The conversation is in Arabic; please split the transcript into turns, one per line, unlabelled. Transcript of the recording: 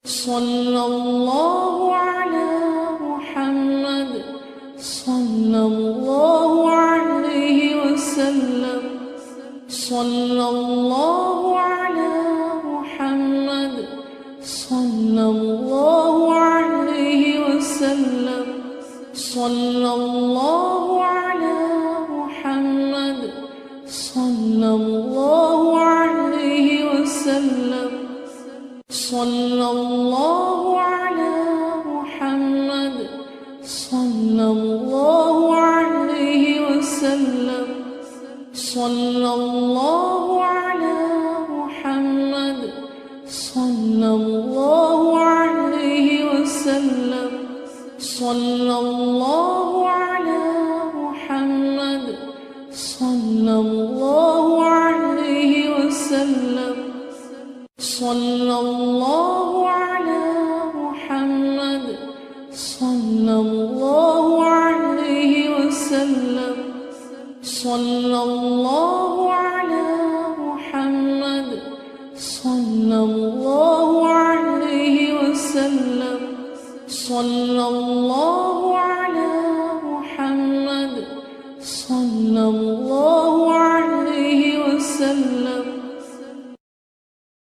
صلى الله على محمد صلى الله عليه وسلم صلى الله على محمد صلى الله عليه وسلم صلى الله على محمد صلى الله عليه وسلم صلى الله على محمد صلى الله عليه وسلم صلى الله على محمد صلى الله عليه وسلم صلى الله على محمد صلى الله عليه وسلم صلى الله على محمد صلى الله عليه وسلم صلى الله على محمد صلى الله عليه وسلم صلى الله على محمد صلى الله